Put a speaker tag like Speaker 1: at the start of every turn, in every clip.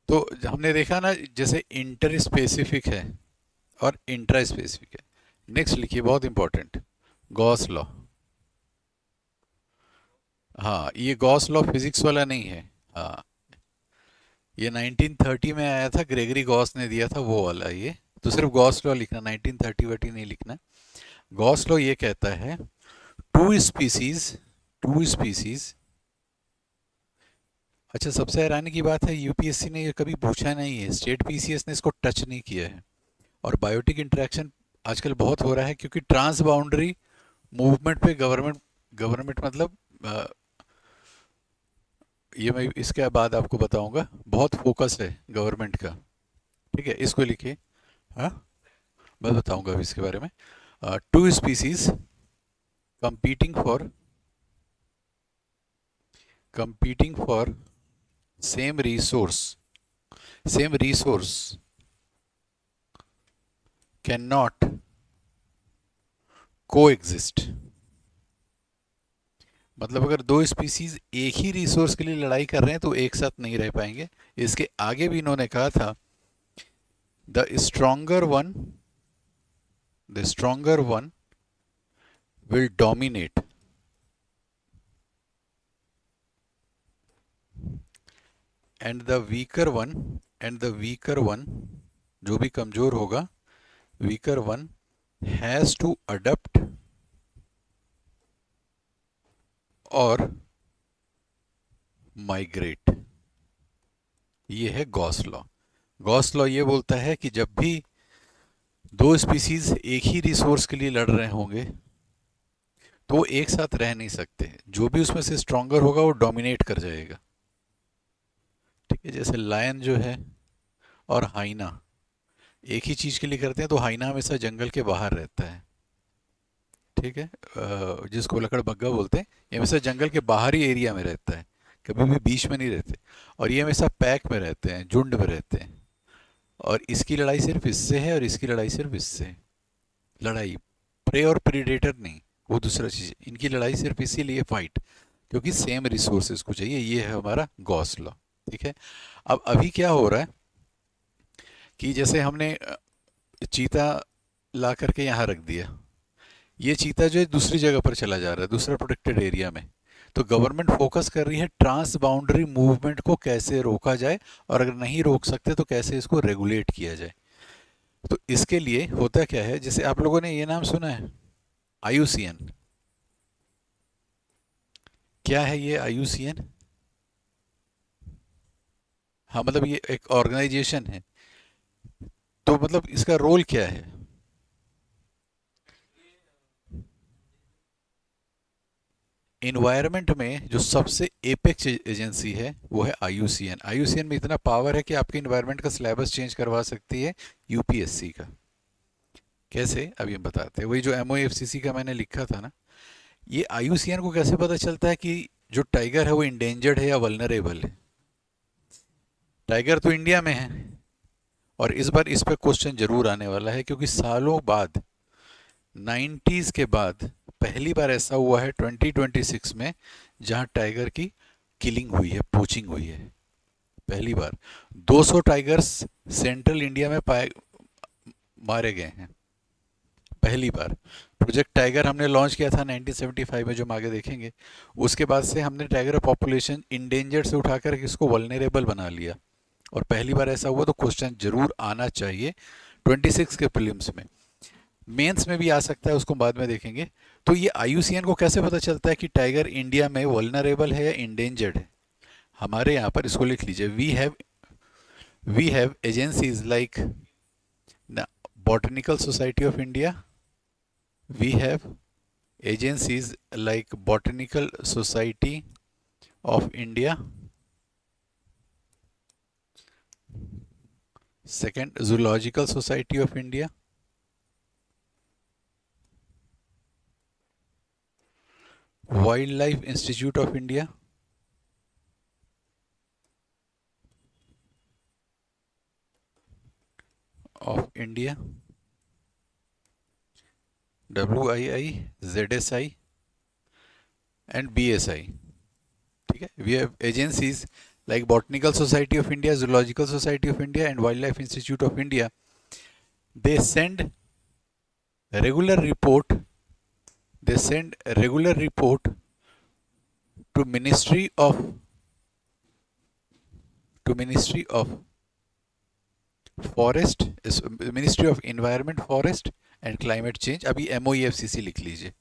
Speaker 1: तो हमने देखा ना, जैसे इंटर स्पेसिफिक है और इंट्रा स्पेसिफिक है। नेक्स्ट लिखिए, बहुत इंपॉर्टेंट, गॉस लॉ। हाँ, ये गॉस लॉ फिजिक्स वाला नहीं है। हाँ, ये 1930 में आया था, ग्रेगरी गॉस ने दिया था वो वाला ये। तो सिर्फ गॉस लॉ लिखना, 1930 वटी नहीं लिखना। गॉस लॉ ये कहता है, टू स्पीसीज टू स्पीसीज। अच्छा, सबसे हैरानी की बात है, यूपीएससी ने ये कभी पूछा नहीं है, स्टेट पीसीएस ने इसको टच नहीं किया है। और बायोटिक इंटरेक्शन आजकल बहुत हो रहा है, क्योंकि ट्रांस बाउंड्री मूवमेंट पे गवर्नमेंट गवर्नमेंट मतलब ये मैं इसके बाद आपको बताऊंगा, बहुत फोकस है गवर्नमेंट का। ठीक है, इसको लिखिए। हाँ, मैं बताऊंगा अभी इसके बारे में। Two species competing for competing for same resource cannot coexist। मतलब अगर दो स्पीसीज एक ही रिसोर्स के लिए लड़ाई कर रहे हैं तो एक साथ नहीं रह पाएंगे। इसके आगे भी इन्होंने कहा था, the stronger one the stronger one will dominate and the weaker one जो भी कमजोर होगा, weaker one has to adapt और माइग्रेट। ये है गॉस लॉ। गॉस लॉ ये बोलता है कि जब भी दो स्पीसीज एक ही रिसोर्स के लिए लड़ रहे होंगे तो वो एक साथ रह नहीं सकते, जो भी उसमें से स्ट्रांगर होगा वो डोमिनेट कर जाएगा। ठीक है, जैसे लायन जो है और हाइना एक ही चीज के लिए करते हैं, तो हाइना हमेशा जंगल के बाहर रहता है। ठीक है, जिसको लकड़बग्गा बोलते हैं, ये हमेशा जंगल के बाहरी एरिया में रहता है, कभी भी बीच में नहीं रहते। और ये हमेशा पैक में रहते हैं, झुंड में रहते हैं। और इसकी लड़ाई सिर्फ इससे है और इसकी लड़ाई सिर्फ इससे है। लड़ाई प्रे और प्रीडेटर नहीं, वो दूसरा चीज है। इनकी लड़ाई सिर्फ इसीलिए फाइट, क्योंकि सेम रिसोर्सेज को चाहिए। ये है हमारा गॉस लॉ। ठीक है, अब अभी क्या हो रहा है कि जैसे हमने चीता ला करके यहाँ रख दिया, ये चीता जो है दूसरी जगह पर चला जा रहा है, दूसरा प्रोटेक्टेड एरिया में। तो गवर्नमेंट फोकस कर रही है ट्रांस बाउंड्री मूवमेंट को कैसे रोका जाए, और अगर नहीं रोक सकते तो कैसे इसको रेगुलेट किया जाए। तो इसके लिए होता क्या है, जैसे आप लोगों ने ये नाम सुना है, आईयूसीएन। क्या है ये आईयूसीएन? हाँ, मतलब ये एक ऑर्गेनाइजेशन है। तो मतलब इसका रोल क्या है? इन्वायरमेंट में जो सबसे एपेक्स एजेंसी है वो है आईयूसीएन। आईयूसीएन में इतना पावर है कि आपके इन्वायरमेंट का सिलेबस चेंज करवा सकती है यूपीएससी का। कैसे, अभी हम बताते हैं। वही जो एमओएफसीसी का मैंने लिखा था ना, ये आईयूसीएन को कैसे पता चलता है कि जो टाइगर है वो इंडेंजर्ड है या वल्नरेबल है? टाइगर तो इंडिया में है, और इस बार इस पे क्वेश्चन जरूर आने वाला है, क्योंकि सालों बाद, 90s के बाद पहली बार ऐसा हुआ है 2026 में जहां टाइगर की किलिंग हुई है, पोचिंग हुई है। पहली बार 200 टाइगर्स सेंट्रल इंडिया में पाए मारे गए हैं, पहली बार। प्रोजेक्ट टाइगर हमने लॉन्च किया था 1975 में, जो हम आगे देखेंगे। उसके बाद से हमने टाइगर पॉपुलेशन इंडेंजर्ड से उठाकर इसको वल्नरेबल बना लिया। और पहली बार ऐसा हुआ, तो क्वेश्चन जरूर आना चाहिए 26 के प्रीलिम्स में। मेंस में भी आ सकता है, उसको बाद में देखेंगे। तो ये आईयूसीएन को कैसे पता चलता है कि टाइगर इंडिया में वल्नरेबल है या इंडेंजर्ड है? हमारे यहाँ पर इसको लिख लीजिए, we have agencies like botanical society of India, we have agencies like Botanical Society of India, second Zoological Society of India, Wildlife Institute of India, of India, WII, ZSI and BSI। ठीक है, we have agencies like Botanical Society of India, Zoological Society of India, and Wildlife Institute of India, they send regular report. They send a regular report to Ministry of Forest, Ministry of Environment, Forest and Climate Change. अभी MOEFCC लिख लीजिए.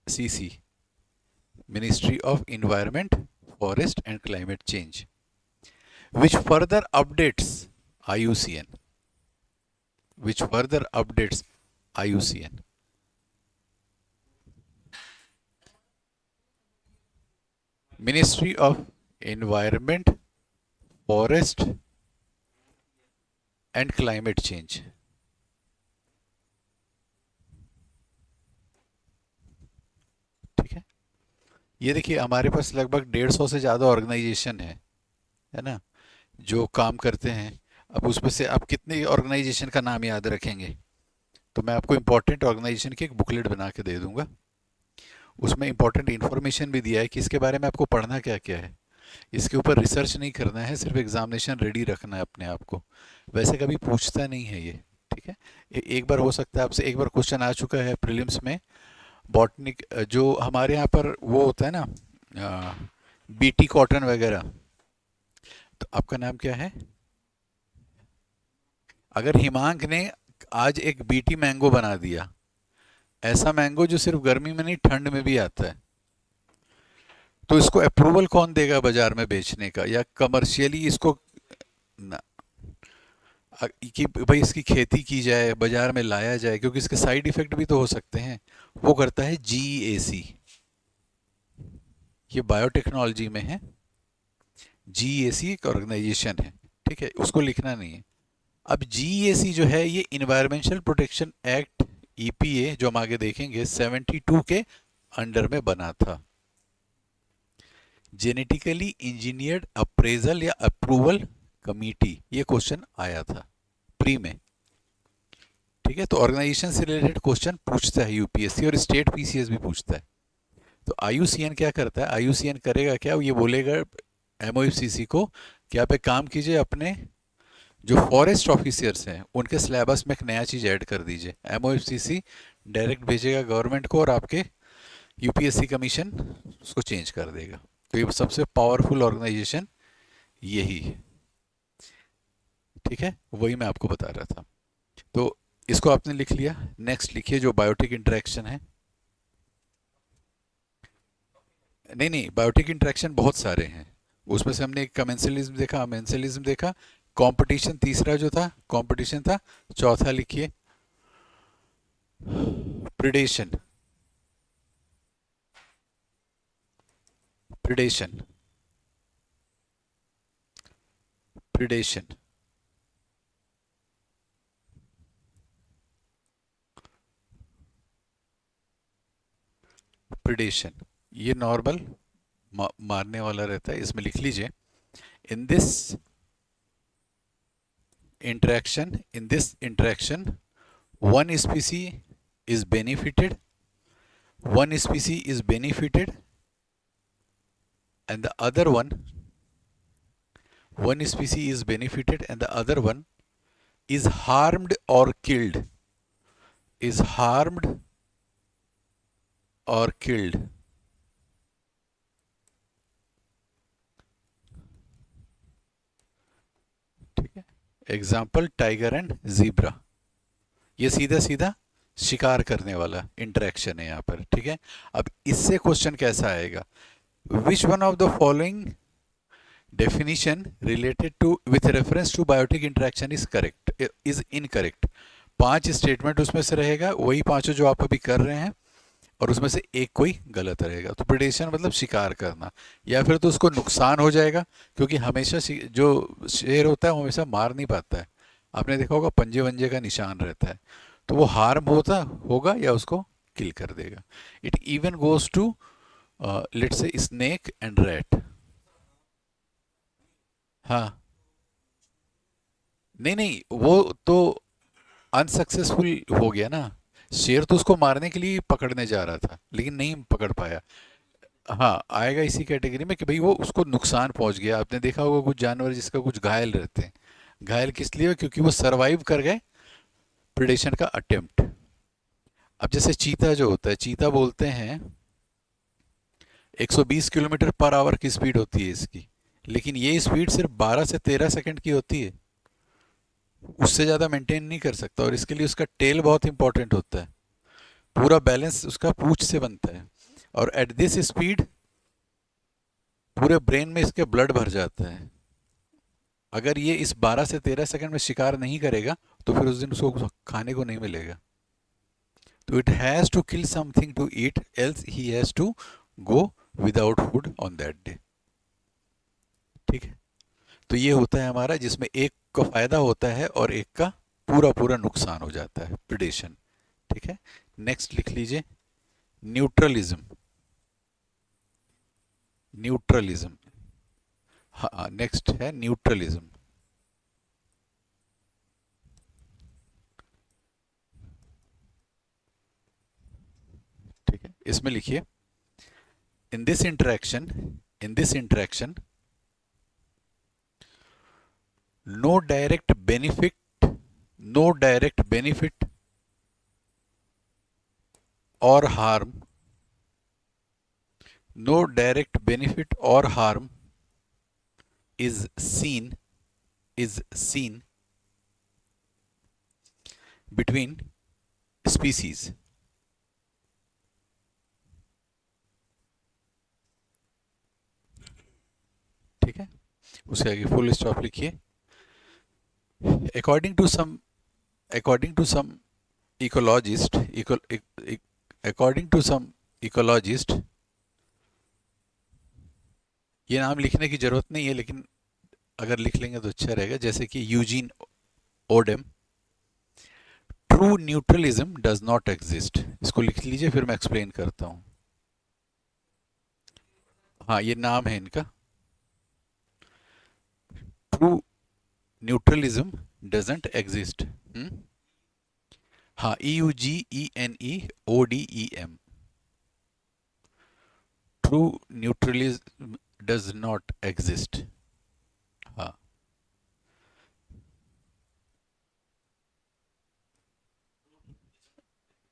Speaker 1: CC, Ministry of Environment, Forest and Climate Change, which further updates IUCN. Which further updates IUCN. Ministry of Environment, Forest and Climate Change. ठीक है, ये देखिए हमारे पास लगभग 150 से ज़्यादा ऑर्गेनाइजेशन है ना, जो काम करते हैं. अब उसमें से आप कितने ऑर्गेनाइजेशन का नाम याद रखेंगे? तो मैं आपको इम्पोर्टेंट ऑर्गेनाइजेशन की एक बुकलेट बना के दे दूंगा. उसमें इंपॉर्टेंट इन्फॉर्मेशन भी दिया है कि इसके बारे में आपको पढ़ना क्या क्या है. इसके ऊपर रिसर्च नहीं करना है, सिर्फ एग्जामिनेशन रेडी रखना है अपने आप को. वैसे कभी पूछता नहीं है ये. ठीक है, एक बार हो सकता है आपसे एक बार क्वेश्चन आ चुका है प्रीलिम्स में. बॉटनिक जो हमारे यहाँ पर वो होता है ना, बीटी कॉटन वगैरह. तो आपका नाम क्या है? अगर हिमांक ने आज एक बीटी मैंगो बना दिया, ऐसा मैंगो जो सिर्फ गर्मी में नहीं ठंड में भी आता है, तो इसको अप्रूवल कौन देगा बाजार में बेचने का, या कमर्शियली इसको ना, कि भाई इसकी खेती की जाए, बाजार में लाया जाए, क्योंकि इसके साइड इफेक्ट भी तो हो सकते हैं. वो करता है GEAC. ये बायोटेक्नोलॉजी में है. GEAC एक ऑर्गेनाइजेशन है. ठीक है, उसको लिखना नहीं है. अब GEAC जो है ये इन्वायरमेंटल प्रोटेक्शन एक्ट EPA, जो हम आगे देखेंगे, 72 के अंडर में बना था. जेनेटिकली इंजीनियर्ड अप्रेजल या अप्रूवल कमिटी, ये क्वेश्चन आया था प्री में. ठीक है, तो ऑर्गेनाइजेशन से रिलेटेड क्वेश्चन पूछता है यूपीएससी, और स्टेट PCS भी पूछता है. तो IUCN क्या करता है? IUCN करेगा क्या? ये बोलेगा MOFCC को कि आप एक काम कीजिए, अपने जो फॉरेस्ट ऑफिसर्स हैं उनके सिलेबस में एक नया चीज़ ऐड कर दीजिए. MOFCC डायरेक्ट भेजेगा गवर्नमेंट को, और आपके UPSC कमीशन उसको चेंज कर देगा. तो ये सबसे पावरफुल ऑर्गेनाइजेशन यही है. ठीक है, वही मैं आपको बता रहा था. तो इसको आपने लिख लिया. नेक्स्ट लिखिए जो बायोटिक इंटरेक्शन है. नहीं नहीं, बायोटिक इंटरेक्शन बहुत सारे हैं. उसमें से हमने एक कमेंसलिज्म देखा, अमेंसलिज्म देखा, कंपटीशन तीसरा जो था कंपटीशन था. चौथा लिखिए प्रिडेशन. प्रिडेशन. प्रिडेशन. प्रिडेशन ये नॉर्मल मारने वाला रहता है. इसमें लिख लीजिए, in this interaction one species is benefited and the other one species is benefited and the other one is harmed or killed. ठीक है, एग्जाम्पल टाइगर एंड जीब्रा. ये सीधा सीधा शिकार करने वाला इंटरेक्शन है यहाँ पर. ठीक है, अब इससे क्वेश्चन कैसा आएगा? Which one of the following definition related to with reference to biotic interaction is incorrect. 5 statement उसमें से रहेगा, वही पांचों जो आप अभी कर रहे हैं, और उसमें से एक कोई गलत रहेगा. तो प्रेडेशन मतलब शिकार करना, या फिर तो उसको नुकसान हो जाएगा, क्योंकि हमेशा जो शेर होता है वो हमेशा मार नहीं पाता है. आपने देखा होगा पंजे वंजे का निशान रहता है, तो वो हार्म होगा या उसको किल कर देगा. It even goes to let's say snake and rat. हाँ, नहीं नहीं, वो तो अनसक्सेसफुल हो गया ना. शेर तो उसको मारने के लिए पकड़ने जा रहा था लेकिन नहीं पकड़ पाया। हाँ, आएगा इसी कैटेगरी में कि भाई वो उसको नुकसान पहुंच गया। आपने देखा होगा कुछ जानवर जिसका कुछ घायल रहते हैं। घायल किस लिए? क्योंकि वो सरवाइव कर गए प्रिडेशन का अटेम्प्ट। अब जैसे चीता जो होता है, चीता बोलते हैं 120 किलोमीटर पर आवर की स्पीड होती है इसकी, लेकिन ये स्पीड सिर्फ 12 से 13 सेकंड की होती है। उससे ज़्यादा मेंटेन नहीं कर सकता, और इसके लिए उसका टेल बहुत इंपॉर्टेंट होता है। पूरा बैलेंस उसका पूंछ से बनता है, और एट दिस स्पीड पूरे ब्रेन में इसके ब्लड भर जाता है। अगर ये इस 12 से 13 सेकंड में शिकार नहीं करेगा तो फिर उस दिन उसको खाने को नहीं मिलेगा। तो it has to kill something to eat, else he has to go without food on that day. ठीक है। तो ये होता है हमारा, जिसमें एक का फायदा होता है और एक का पूरा पूरा नुकसान हो जाता है, प्रिडेशन। ठीक है। नेक्स्ट लिख लीजिए, न्यूट्रलिज्म। न्यूट्रलिज्म। हाँ, नेक्स्ट है न्यूट्रलिज्म। ठीक है, इसमें लिखिए, in this interaction, in this interaction no direct benefit, no direct benefit or harm, no direct benefit or harm is seen, is seen between species। ठीक है, उसके आगे फुल स्टॉप लिखिए। according to some according to some ecologist according to some ecologist, ये नाम लिखने की जरूरत नहीं है लेकिन अगर लिख लेंगे तो अच्छा रहेगा, जैसे कि Eugene Odum, true neutralism does not exist. इसको लिख लीजिए, फिर मैं एक्सप्लेन करता हूँ। हाँ, ये नाम है इनका, ट्रू न्यूट्रलिज्म डजेंट एग्जिस्ट। हाँ, EUGENEODEM, true neutralism does not exist. हाँ,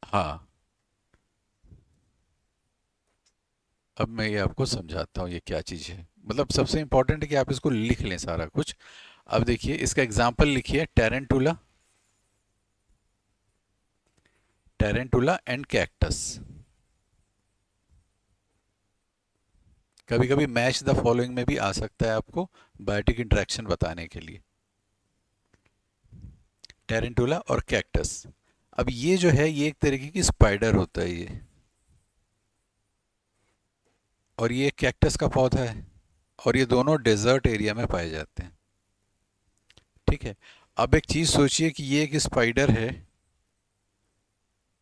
Speaker 1: हाँ। अब मैं ये आपको समझाता हूँ ये क्या चीज़ है। मतलब सबसे इंपॉर्टेंट है कि आप इसको लिख लें सारा कुछ। अब देखिए, इसका एग्जाम्पल लिखिए, टेरेंटुला, टेरेंटुला एंड कैक्टस। कभी कभी मैच द फॉलोइंग में भी आ सकता है आपको बायोटिक इंटरेक्शन बताने के लिए। टेरेंटुला और कैक्टस। अब ये जो है, ये एक तरीके की स्पाइडर होता है ये, और ये कैक्टस का पौधा है, और ये दोनों डेजर्ट एरिया में पाए जाते हैं। ठीक है। अब एक चीज़ सोचिए कि ये एक स्पाइडर है,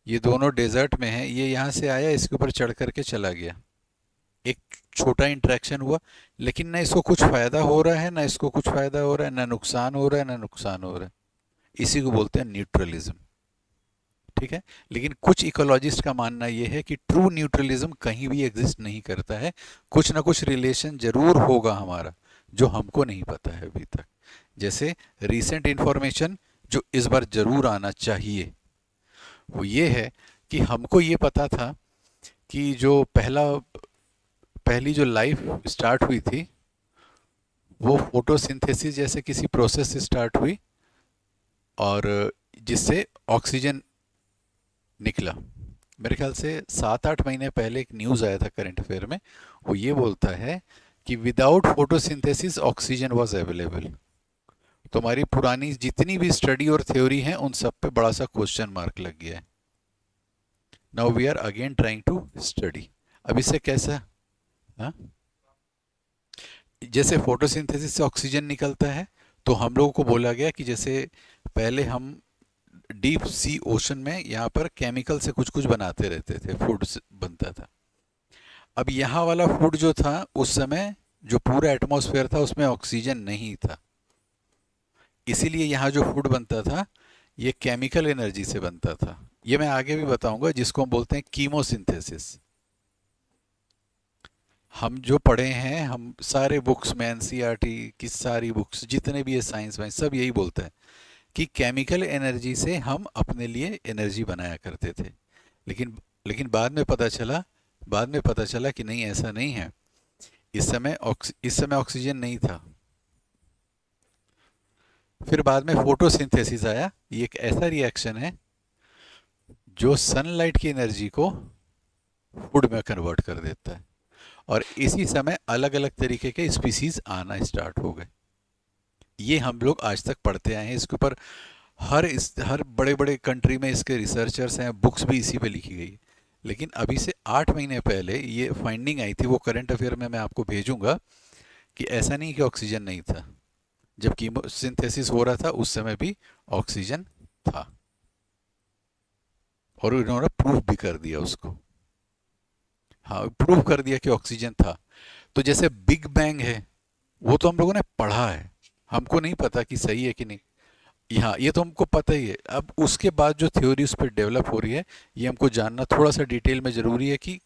Speaker 1: ये दोनों डेजर्ट में है, ये यहाँ से आया, इसके ऊपर चढ़ करके चला गया, एक छोटा इंटरेक्शन हुआ, लेकिन ना इसको कुछ फ़ायदा हो रहा है, ना इसको कुछ फ़ायदा हो रहा है, ना नुकसान हो रहा है, ना नुकसान हो रहा है। इसी को बोलते हैं न्यूट्रलिज्म। ठीक है। लेकिन कुछ इकोलॉजिस्ट का मानना यह है कि ट्रू न्यूट्रलिज्म कहीं भी एग्जिस्ट नहीं करता है, कुछ ना कुछ रिलेशन जरूर होगा हमारा, जो हमको नहीं पता है अभी तक। जैसे रीसेंट इंफॉर्मेशन जो इस बार जरूर आना चाहिए, वो ये है कि हमको ये पता था कि जो पहली जो लाइफ स्टार्ट हुई थी, वो फोटोसिंथेसिस जैसे किसी प्रोसेस से स्टार्ट हुई, और जिससे ऑक्सीजन निकला। मेरे ख्याल से 7-8 महीने पहले एक न्यूज़ आया था करंट अफेयर में, वो ये बोलता है कि without photosynthesis oxygen was available. तो हमारी पुरानी जितनी भी स्टडी और थ्योरी हैं, उन सब पे बड़ा सा क्वेश्चन मार्क लग गया है। Now we are again trying to study. अब इससे कैसा, हाँ, जैसे फोटोसिंथेसिस से ऑक्सीजन निकलता है, तो हम लोगों को बोला गया कि जैसे पहले हम डीप सी ओशन में यहाँ पर केमिकल से कुछ कुछ बनाते रहते थे, फूड बनता था। अब यहाँ वाला फूड जो था, उस समय जो पूरा एटमॉस्फेयर था उसमें ऑक्सीजन नहीं था, इसीलिए यहाँ जो फूड बनता था ये केमिकल एनर्जी से बनता था। ये मैं आगे भी बताऊंगा, जिसको हम बोलते हैं कीमोसिंथेसिस। हम जो पढ़े हैं, हम सारे बुक्स में, एनसीईआरटी की सारी बुक्स जितने भी ये साइंस वाइंस सब यही बोलता है कि केमिकल एनर्जी से हम अपने लिए एनर्जी बनाया करते थे। लेकिन लेकिन बाद में पता चला कि नहीं, ऐसा नहीं है। इस समय ऑक्सीजन नहीं था। फिर बाद में फोटोसिंथेसिस आया। ये एक ऐसा रिएक्शन है जो सनलाइट की एनर्जी को फूड में कन्वर्ट कर देता है। और इसी समय अलग अलग तरीके के स्पीसीज आना स्टार्ट हो गए। ये हम लोग आज तक पढ़ते आए हैं इसके ऊपर। हर बड़े बड़े कंट्री में इसके रिसर्चर्स हैं, बुक्स भी इसी पे लिखी गई है। लेकिन अभी से 8 महीने पहले ये फाइंडिंग आई थी, वो करंट अफेयर में मैं आपको भेजूंगा, कि ऐसा नहीं कि ऑक्सीजन नहीं था। जब कीमोसिंथेसिस हो रहा था उस समय भी ऑक्सीजन था। और उन्होंने प्रूफ भी कर दिया उसको। हाँ, प्रूफ कर दिया कि ऑक्सीजन था। तो जैसे बिग बैंग है, वो तो हम लोगों ने पढ़ा है, हमको नहीं पता कि सही है कि नहीं। हाँ, ये तो हमको पता ही है। अब उसके बाद जो थ्योरी उस पर डेवलप हो रही है, ये हमको जानना थोड़ा सा डिटेल में ज़रूरी है कि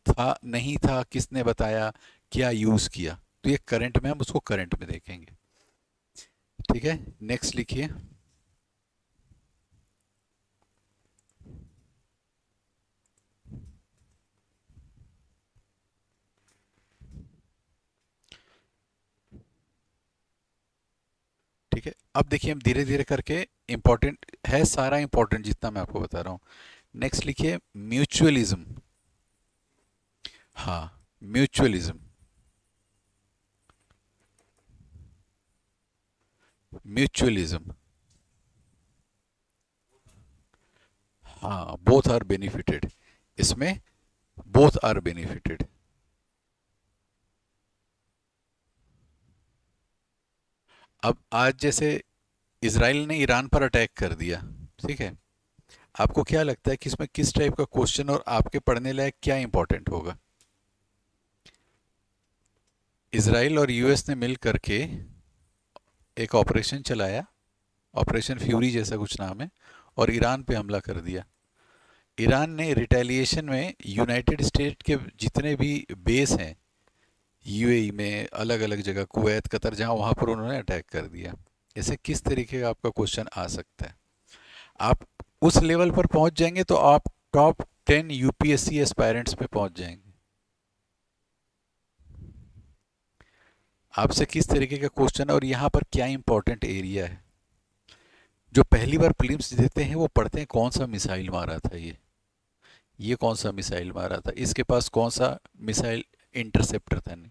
Speaker 1: था नहीं था, किसने बताया, क्या यूज़ किया। तो ये करंट में, हम उसको करंट में देखेंगे। ठीक है, नेक्स्ट लिखिए। ठीक है, अब देखिए, हम धीरे धीरे करके, इंपॉर्टेंट है सारा, इंपॉर्टेंट जितना मैं आपको बता रहा हूँ। नेक्स्ट लिखिए, म्यूचुअलिज्म। हाँ, म्यूचुअलिज्म। म्यूचुअलिज्म। हाँ, बोथ आर बेनिफिटेड। इसमें बोथ आर बेनिफिटेड। अब आज जैसे इसराइल ने ईरान पर अटैक कर दिया, ठीक है, आपको क्या लगता है कि इसमें किस टाइप का क्वेश्चन और आपके पढ़ने लायक क्या इंपॉर्टेंट होगा? इसराइल और यूएस ने मिल करके एक ऑपरेशन चलाया, ऑपरेशन फ्यूरी जैसा कुछ नाम है, और ईरान पे हमला कर दिया। ईरान ने रिटेलिएशन में यूनाइटेड स्टेट के जितने भी बेस हैं यूएई में, अलग अलग जगह, कुवैत, कतर, जहां, वहां पर उन्होंने अटैक कर दिया। ऐसे किस तरीके का आपका क्वेश्चन आ सकता है? आप उस लेवल पर पहुंच जाएंगे तो आप टॉप 10 यूपीएससी एस्पायरेंट्स पे पहुंच जाएंगे। आपसे किस तरीके का क्वेश्चन है और यहाँ पर क्या इंपॉर्टेंट एरिया है। जो पहली बार प्रीलिम्स देते हैं वो पढ़ते हैं कौन सा मिसाइल मारा था ये कौन सा मिसाइल मारा था, इसके पास कौन सा मिसाइल इंटरसेप्टर था। नहीं,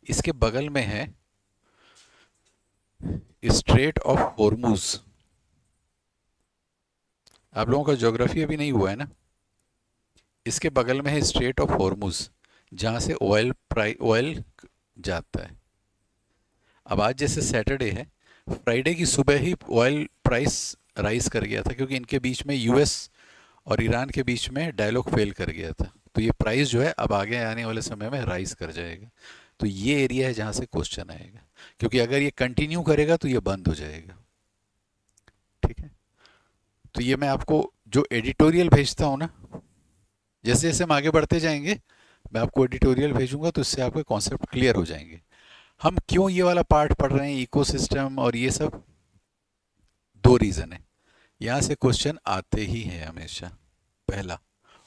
Speaker 1: इसके बगल में है स्ट्रेट ऑफ हॉर्मूज। आप लोगों का ज्योग्राफी अभी नहीं हुआ है ना। इसके बगल में है स्ट्रेट ऑफ हॉर्मूज, जहाँ से ऑयल जाता है। अब आज जैसे सैटरडे है, फ्राइडे की सुबह ही ऑयल प्राइस राइज कर गया था, क्योंकि इनके बीच में, यूएस और ईरान के बीच में डायलॉग फेल कर गया था। तो ये प्राइस जो है अब आगे आने वाले समय में राइज कर जाएगा। तो ये एरिया है जहाँ से क्वेश्चन आएगा, क्योंकि अगर ये कंटिन्यू करेगा तो ये बंद हो जाएगा। ठीक है, तो ये मैं आपको जो एडिटोरियल भेजता हूँ ना, जैसे जैसे हम आगे बढ़ते जाएंगे, मैं आपको एडिटोरियल भेजूंगा, तो इससे आपके कॉन्सेप्ट क्लियर हो जाएंगे। हम क्यों ये वाला पार्ट पढ़ रहे हैं, इकोसिस्टम और ये सब? दो रीज़न है। यहाँ से क्वेश्चन आते ही हैं हमेशा, पहला।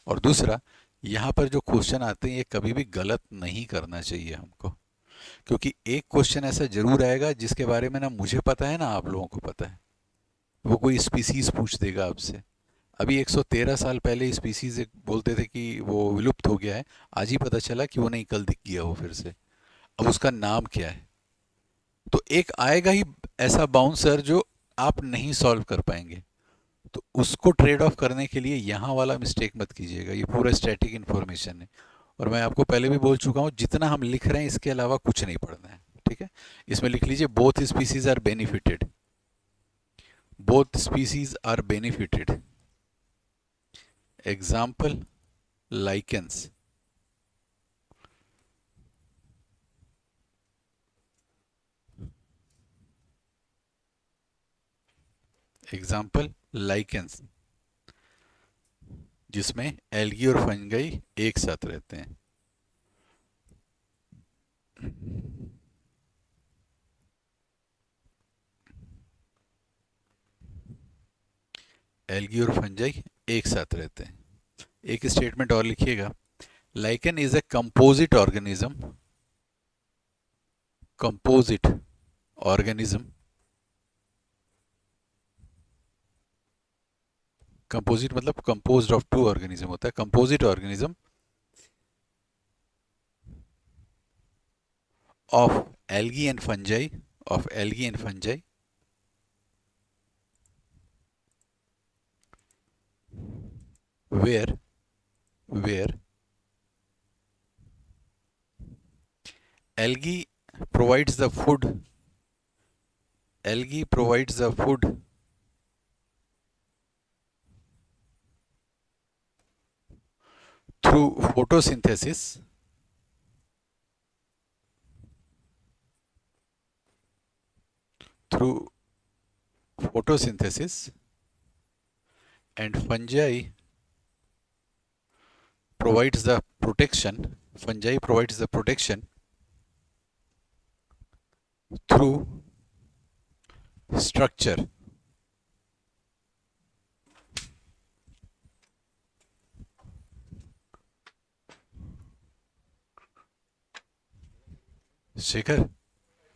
Speaker 1: और दूसरा, यहाँ पर जो क्वेश्चन आते हैं ये कभी भी गलत नहीं करना चाहिए हमको। क्योंकि एक क्वेश्चन ऐसा जरूर आएगा जिसके बारे में ना मुझे पता है ना आप लोगों को पता है। वो कोई स्पीसीज पूछ देगा आपसे। अभी 113 साल पहले स्पीसीज बोलते थे कि वो विलुप्त हो गया है, आज ही पता चला कि वो नहीं, कल दिख गया वो फिर से। अब उसका नाम क्या है? तो एक आएगा ही ऐसा बाउंसर जो आप नहीं सॉल्व कर पाएंगे। तो उसको ट्रेड ऑफ करने के लिए यहाँ वाला मिस्टेक मत कीजिएगा, ये पूरा स्टैटिक इन्फॉर्मेशन है। और मैं आपको पहले भी बोल चुका हूँ, जितना हम लिख रहे हैं इसके अलावा कुछ नहीं पढ़ना है। ठीक है, इसमें लिख लीजिए, both species are benefited. Both species are benefited. Example, lichens. Example, lichens. जिसमें एल्गी और फंगाई एक साथ रहते हैं। एल्गी और फंजाई एक साथ रहते हैं। एक स्टेटमेंट और लिखिएगा, lichen is a composite organism. Composite organism, composite मतलब कंपोज्ड ऑफ टू ऑर्गेनिज्म होता है। Composite organism of algae and fungi, of algae and fungi, where where algae provides the food, algae provides the food through photosynthesis, through photosynthesis, and fungi provides the protection, fungi provides the protection through structure. Shekhar,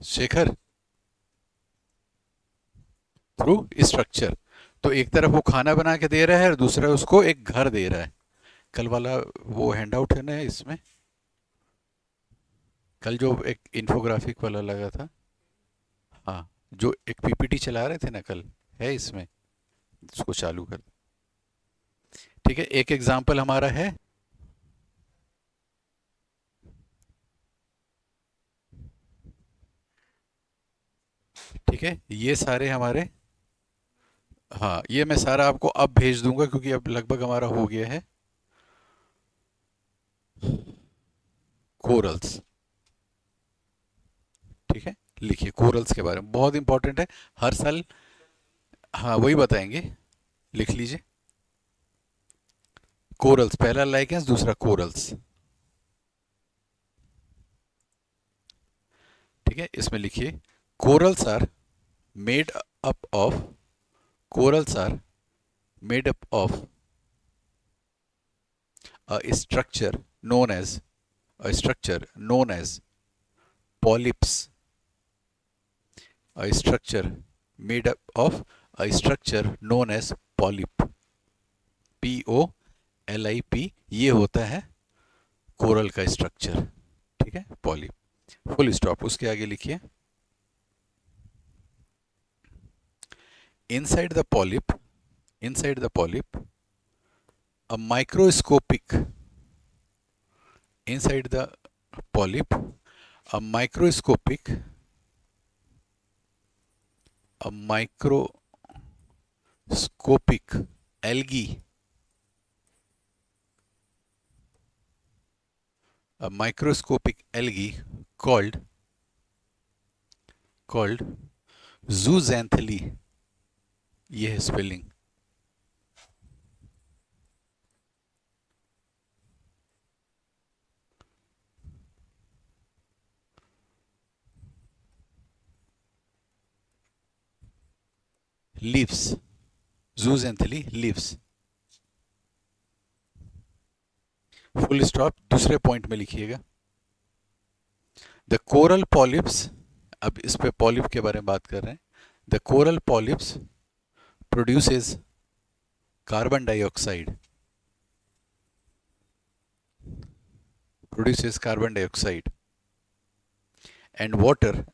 Speaker 1: Shekhar, through structure. तो एक तरफ वो खाना बना के दे रहा है और दूसरा उसको एक घर दे रहा है। कल वाला वो हैंड आउट है ना इसमें, कल जो एक इन्फोग्राफिक वाला लगा था, हाँ, जो एक पीपीटी चला रहे थे ना कल, है इसमें, उसको चालू कर। ठीक है, एक एग्जाम्पल हमारा है, ठीक है, ये सारे हमारे, हाँ, ये मैं सारा आपको अब भेज दूंगा क्योंकि अब लगभग हमारा हो गया है। कोरल्स, ठीक है, लिखिए कोरल्स के बारे में, बहुत इंपॉर्टेंट है, हर साल, हाँ वही बताएंगे, लिख लीजिए। कोरल्स, पहला लाइकेंस, दूसरा कोरल्स, ठीक है, इसमें लिखिए, corals are made up of, corals are made up of a structure known as, a structure known as polyps, a structure made up of, a structure known as polyp, POLIP, ये होता है coral का structure, ठीक है, polyp, full stop, उसके आगे लिखिए, inside the polyp, inside the polyp, a microscopic, inside the polyp, a microscopic, a microscopic algae, a microscopic algae called zooxanthellae, ये है spelling, leaves, zooxanthellae leaves, full stop, दूसरे point में लिखिएगा, the coral polyps, अब इस पे polyp के बारे में बात कर रहे हैं, the coral polyps produces carbon dioxide, produces carbon dioxide and water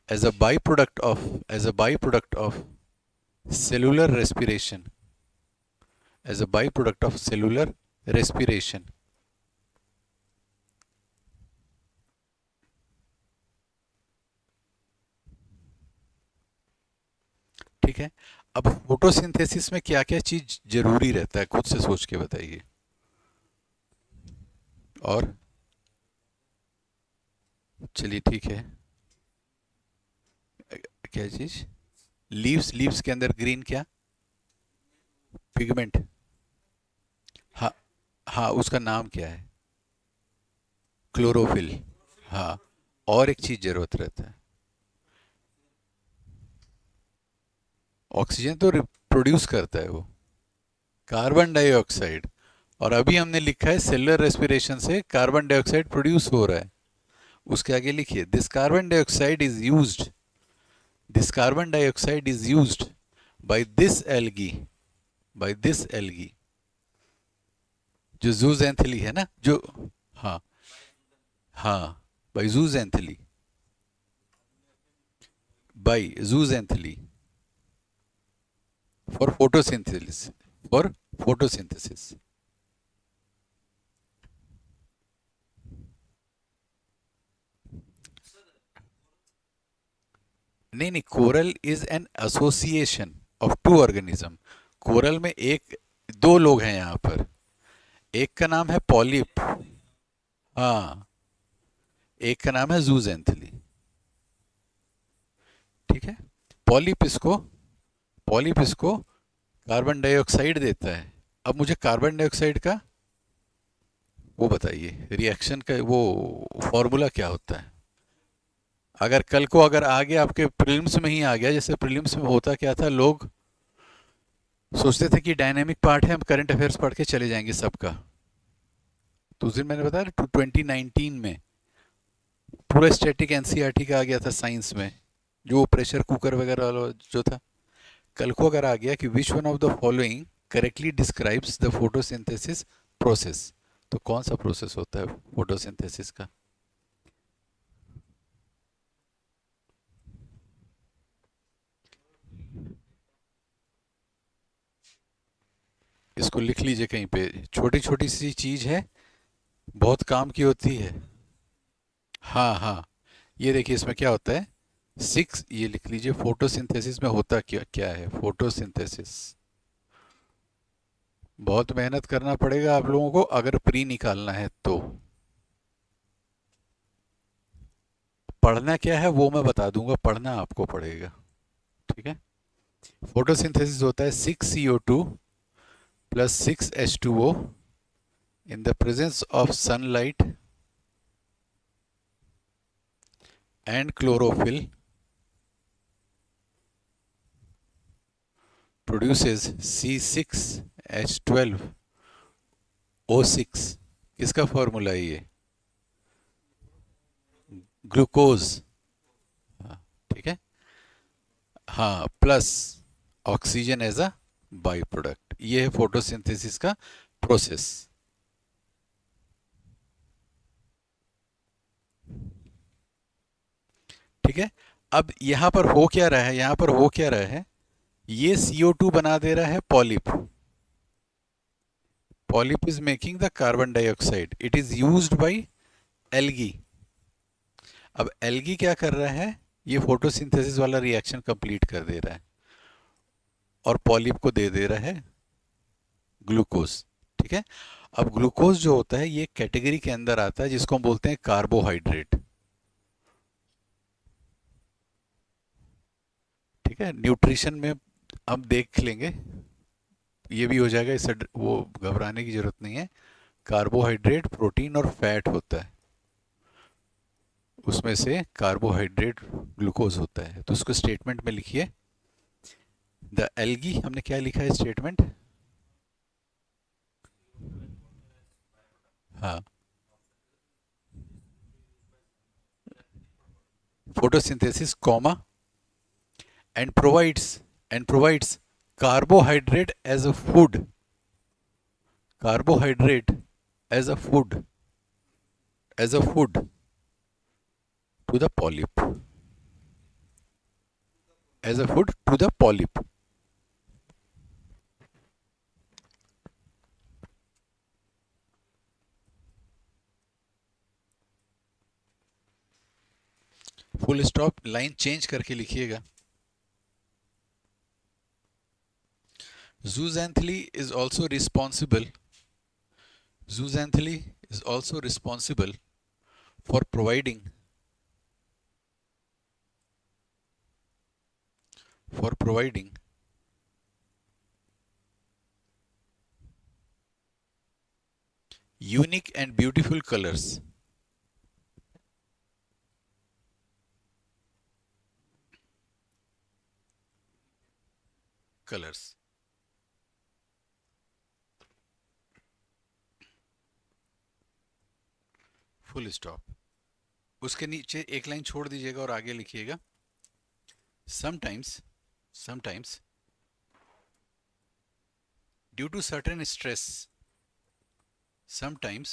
Speaker 1: as a byproduct of, as a byproduct of cellular respiration, as a byproduct of cellular respiration, ठीक है। अब फोटोसिंथेसिस में क्या क्या चीज जरूरी रहता है, खुद से सोच के बताइए। और चलिए ठीक है, क्या चीज, लीव्स, लीव्स के अंदर ग्रीन क्या, पिगमेंट। हाँ, हाँ उसका नाम क्या है? क्लोरोफिल। हाँ, और एक चीज जरूरत रहता है। ऑक्सीजन तो प्रोड्यूस करता है वो, कार्बन डाइऑक्साइड। और अभी हमने लिखा है सेलुलर रेस्पिरेशन से कार्बन डाइऑक्साइड प्रोड्यूस हो रहा है। उसके आगे लिखिए this carbon dioxide is used, this carbon dioxide is used by this algae, by this algae, जो जूजेंथली है ना जो। हाँ, हाँ, by zooxanthellae, by zooxanthellae, for photosynthesis, for photosynthesis. नहीं नहीं, coral is an association of two organism. Coral में एक, दो लोग हैं यहाँ पर। एक का नाम है पॉलिप। हाँ, एक का नाम है जूजेंथली। ठीक है। पॉलिप इसको, पॉलिप इसको कार्बन डाइऑक्साइड देता है। अब मुझे कार्बन डाइऑक्साइड का वो बताइए, रिएक्शन का वो फॉर्मूला क्या होता है? अगर कल को अगर आ गया आपके प्रीलिम्स में ही आ गया, जैसे प्रीलिम्स में होता क्या था, लोग सोचते थे कि डायनेमिक पार्ट है, हम करंट अफेयर्स पढ़ के चले जाएंगे सबका। तो उस दिन मैंने बताया 2019 में पूरा स्टैटिक एनसीईआरटी का आ गया था साइंस में, जो प्रेशर कुकर वगैरह वाला जो था। कल को अगर आ गया कि विच one of the following correctly describes the photosynthesis process, तो कौन सा प्रोसेस होता है फोटोसिंथेसिस का? इसको लिख लीजिए कहीं पे, छोटी छोटी सी चीज है, बहुत काम की होती है। हाँ हाँ, ये देखिए इसमें क्या होता है, सिक्स, ये लिख लीजिए फोटोसिंथेसिस में होता क्या क्या है। फोटोसिंथेसिस, बहुत मेहनत करना पड़ेगा आप लोगों को अगर प्री निकालना है तो। पढ़ना क्या है वो मैं बता दूंगा, पढ़ना आपको पड़ेगा। ठीक है। फोटोसिंथेसिस होता है 6CO2 plus 6H2O in the presence of sunlight and chlorophyll produces C6H12O6। किसका फॉर्मूला है ये? ग्लूकोज। हाँ, ठीक है। हाँ, plus oxygen as a by product, ये है फोटोसिंथेसिस का प्रोसेस। ठीक है। अब यहां पर हो क्या रहा है, यहां पर हो क्या रहा है, ये CO2 बना दे रहा है polyp. Polyp is making the carbon dioxide, it is used bye algae. अब एल्गी क्या कर रहा है, ये फोटोसिंथेसिस वाला रिएक्शन कंप्लीट कर दे रहा है और पॉलिप को दे दे रहा है ग्लूकोज। ठीक है। अब ग्लूकोज जो होता है ये कैटेगरी के अंदर आता है जिसको हम बोलते हैं कार्बोहाइड्रेट। ठीक है, न्यूट्रिशन में हम देख लेंगे, ये भी हो जाएगा, इससे वो घबराने की जरूरत नहीं है। कार्बोहाइड्रेट, प्रोटीन और फैट होता है, उसमें से कार्बोहाइड्रेट ग्लूकोज होता है। तो उसको स्टेटमेंट में लिखिए, द एल्गी, हमने क्या लिखा है स्टेटमेंट? हाँ, photosynthesis comma and provides carbohydrate as a food, carbohydrate as a food, as a food to the polyp, as a food to the polyp। Full stop, line change करके लिखिएगा। zooxanthellae is also responsible, zooxanthellae is also responsible for providing, for providing unique and beautiful colours, colours, full stop. उसके नीचे एक line छोड़ दीजिएगा और आगे लिखिएगा sometimes, sometimes due to certain stress, sometimes